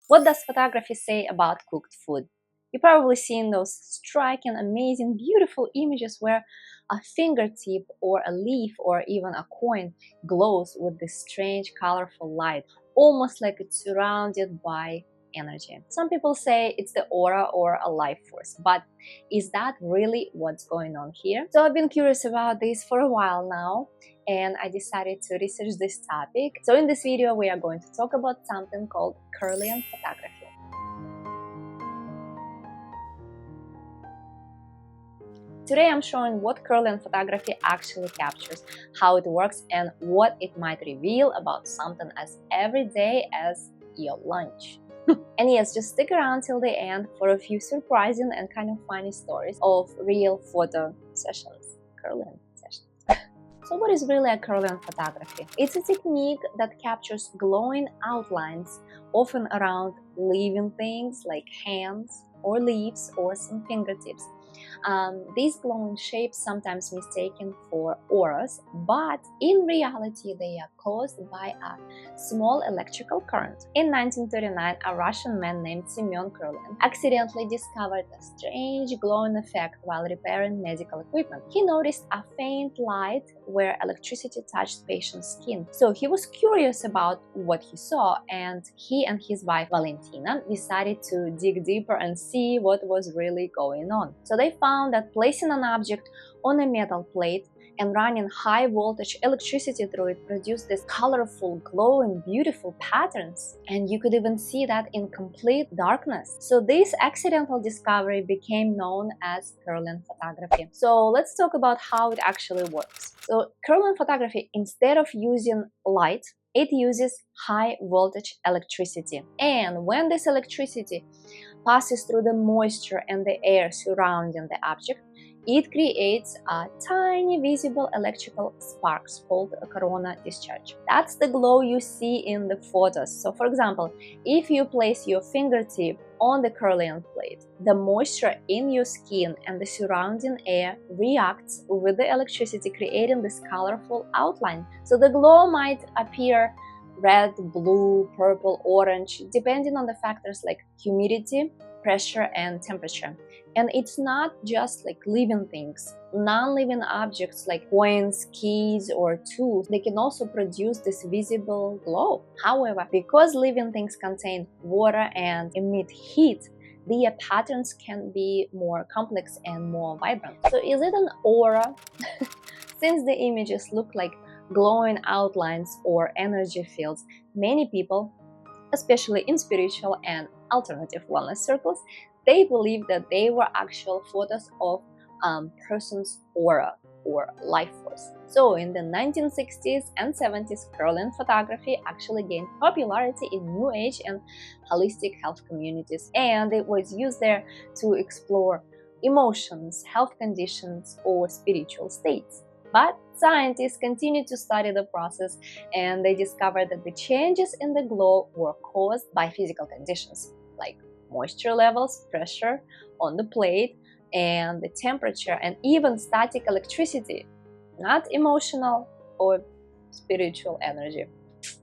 What does photography say about cooked food? You've probably seen those striking, amazing, beautiful images where a fingertip or a leaf or even a coin glows with this strange, colorful light, almost like it's surrounded by energy. Some people say it's the aura or a life force, but is that really what's going on here? So I've been curious about this for a while now, and I decided to research this topic. So in this video, we are going to talk about something called kirlian photography. Today I'm showing what kirlian photography actually captures, how it works, and what it might reveal about something as everyday as your lunch. And yes, just stick around till the end for a few surprising and kind of funny stories of real photo sessions, kirlian sessions. So what is really a kirlian photography? It's a technique that captures glowing outlines, often around living things like hands or leaves or some fingertips. These glowing shapes sometimes mistaken for auras, but in reality they are caused by a small electrical current. In 1939, a Russian man named Semyon Kirlian accidentally discovered a strange glowing effect while repairing medical equipment. He noticed a faint light where electricity touched patient's skin. So he was curious about what he saw, and he and his wife Valentina decided to dig deeper and see what was really going on. So they found that placing an object on a metal plate and running high voltage electricity through it produced this colorful, glowing, beautiful patterns. And you could even see that in complete darkness. So this accidental discovery became known as kirlian photography. So let's talk about how it actually works. So kirlian photography, instead of using light, it uses high voltage electricity. And when this electricity passes through the moisture and the air surrounding the object, it creates a tiny visible electrical sparks called a corona discharge. That's the glow you see in the photos. So for example, if you place your fingertip on the kirlian plate, the moisture in your skin and the surrounding air reacts with the electricity, creating this colorful outline. So the glow might appear red, blue, purple, orange, depending on the factors like humidity, pressure, and temperature. And it's not just like living things. Non-living objects like coins, keys, or tools, they can also produce this visible glow. However, because living things contain water and emit heat, the patterns can be more complex and more vibrant. So is it an aura? Since the images look like glowing outlines or energy fields, many people, especially in spiritual and alternative wellness circles, they believe that they were actual photos of person's aura or life force. So in the 1960s and 70s, kirlian photography actually gained popularity in New Age and holistic health communities, and it was used there to explore emotions, health conditions, or spiritual states. But scientists continued to study the process, and they discovered that the changes in the glow were caused by physical conditions like moisture levels, pressure on the plate, and the temperature, and even static electricity, not emotional or spiritual energy.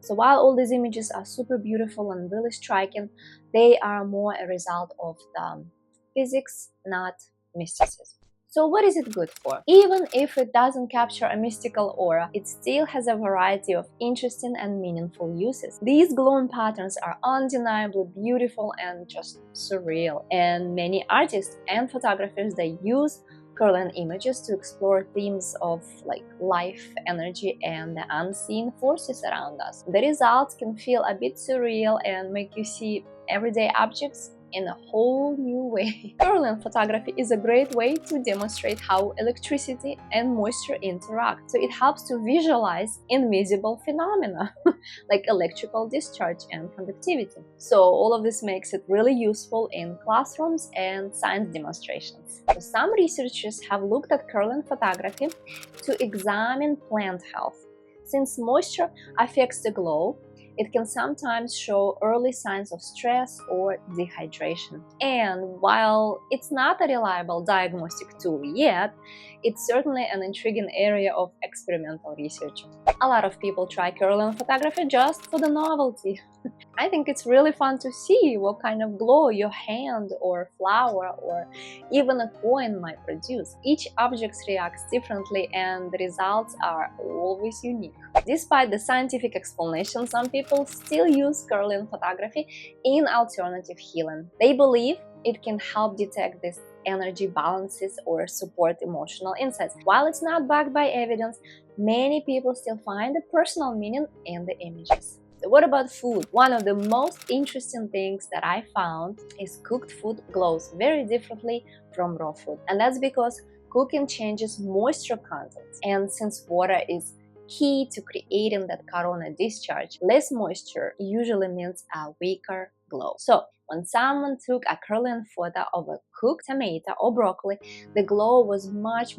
So while all these images are super beautiful and really striking, they are more a result of the physics, not mysticism. So what is it good for? Even if it doesn't capture a mystical aura, it still has a variety of interesting and meaningful uses. These glowing patterns are undeniably beautiful and just surreal. And many artists and photographers, they use kirlian images to explore themes of like life, energy, and the unseen forces around us. The results can feel a bit surreal and make you see everyday objects in a whole new way. Kirlian photography is a great way to demonstrate how electricity and moisture interact. So it helps to visualize invisible phenomena like electrical discharge and conductivity. So all of this makes it really useful in classrooms and science demonstrations. So some researchers have looked at kirlian photography to examine plant health. Since moisture affects the glow, it can sometimes show early signs of stress or dehydration. And while it's not a reliable diagnostic tool yet, it's certainly an intriguing area of experimental research. A lot of people try kirlian photography just for the novelty. I think it's really fun to see what kind of glow your hand or flower or even a coin might produce. Each object reacts differently and the results are always unique. Despite the scientific explanation, some people still use kirlian photography in alternative healing. They believe it can help detect these energy balances or support emotional insights. While it's not backed by evidence, many people still find a personal meaning in the images. So what about food? One of the most interesting things that I found is cooked food glows very differently from raw food. And that's because cooking changes moisture content. And since water is key to creating that corona discharge, less moisture usually means a weaker glow. So when someone took a kirlian photo of a cooked tomato or broccoli, the glow was much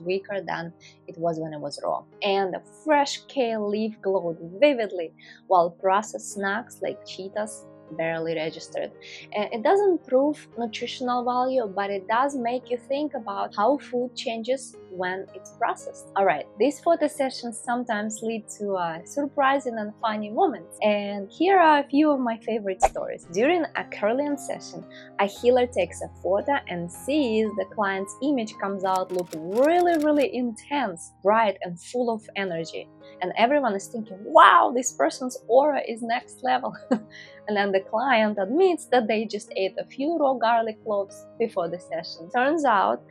weaker than it was when it was raw. And the fresh kale leaf glowed vividly, while processed snacks like Cheetos barely registered. And it doesn't prove nutritional value, but it does make you think about how food changes when it's processed. Alright, these photo sessions sometimes lead to surprising and funny moments. And here are a few of my favorite stories. During a kirlian session, a healer takes a photo and sees the client's image comes out looking really intense, bright and full of energy. And everyone is thinking, wow, this person's aura is next level. And then the client admits that they just ate a few raw garlic cloves before the session. Turns out,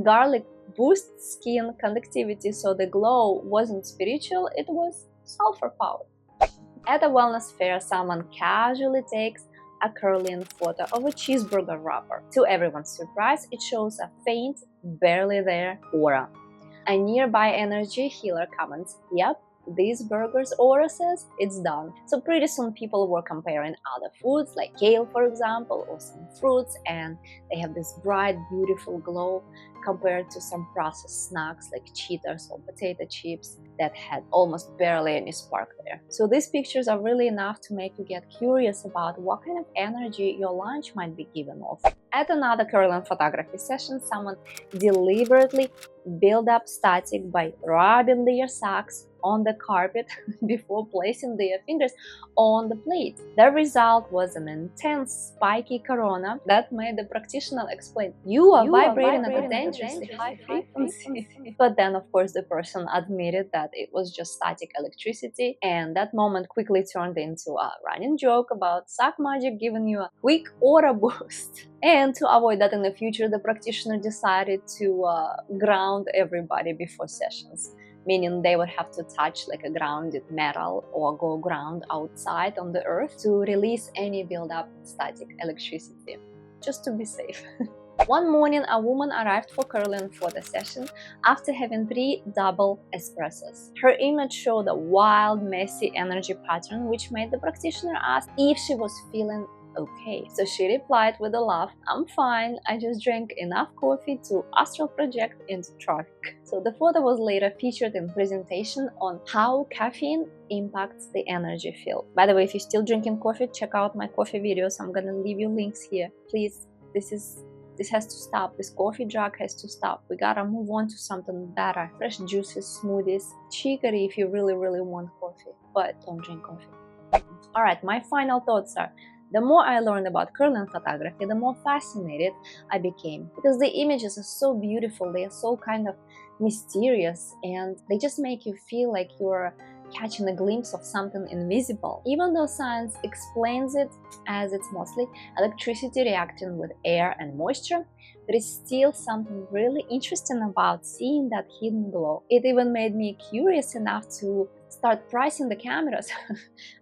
garlic boosts skin conductivity, so the glow wasn't spiritual, it was sulfur powered. At a wellness fair, someone casually takes a kirlian photo of a cheeseburger wrapper. To everyone's surprise, it shows a faint, barely there aura. A nearby energy healer comments, yep, this burger's aura says it's done. So pretty soon people were comparing other foods like kale, for example, or some fruits, and they have this bright, beautiful glow compared to some processed snacks like Cheetos or potato chips that had almost barely any spark there. So these pictures are really enough to make you get curious about what kind of energy your lunch might be given off. At another kirlian photography session, someone deliberately built up static by rubbing their socks on the carpet before placing their fingers on the plate. The result was an intense, spiky corona that made the practitioner explain, you are vibrating at a dangerously high frequency. But then, of course, the person admitted that it was just static electricity, and that moment quickly turned into a running joke about sock magic giving you a quick aura boost. And to avoid that in the future, the practitioner decided to ground everybody before sessions, meaning they would have to touch like a grounded metal or go ground outside on the earth to release any build-up static electricity, just to be safe. One morning, a woman arrived for kirlian photo session after having 3 double espressos. Her image showed a wild, messy energy pattern, which made the practitioner ask if she was feeling okay. So she replied with a laugh, I'm fine, I just drank enough coffee to astral project into traffic. So the photo was later featured in presentation on how caffeine impacts the energy field. By the way, if you're still drinking coffee, check out my coffee videos. I'm gonna leave you links here. Please, this has to stop. This coffee drug has to stop. We gotta move on to something better. Fresh juices, smoothies, chicory if you really want coffee, but don't drink coffee. Alright, my final thoughts are, the more I learned about kirlian photography, the more fascinated I became, because the images are so beautiful, they are so kind of mysterious, and they just make you feel like you're catching a glimpse of something invisible. Even though science explains it as it's mostly electricity reacting with air and moisture, there is still something really interesting about seeing that hidden glow. It even made me curious enough to start pricing the cameras.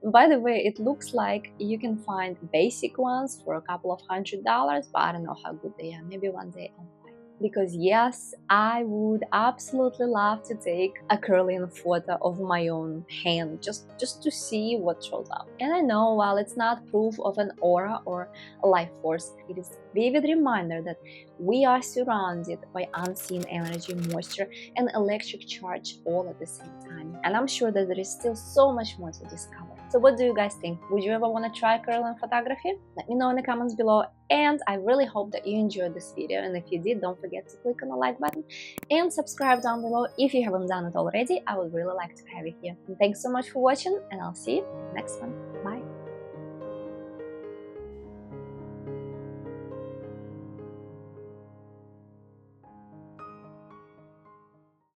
By the way, it looks like you can find basic ones for a couple of $100, but I don't know how good they are. Maybe one day I'll buy. Because yes, I would absolutely love to take a kirlian photo of my own hand just to see what shows up. And I know while it's not proof of an aura or a life force, it is a vivid reminder that we are surrounded by unseen energy, moisture, and electric charge all at the same time. And I'm sure that there is still so much more to discover. So what do you guys think? Would you ever want to try kirlian photography? Let me know in the comments below. And I really hope that you enjoyed this video. And if you did, don't forget to click on the like button and subscribe down below if you haven't done it already. I would really like to have you here. And thanks so much for watching, and I'll see you next one. Bye!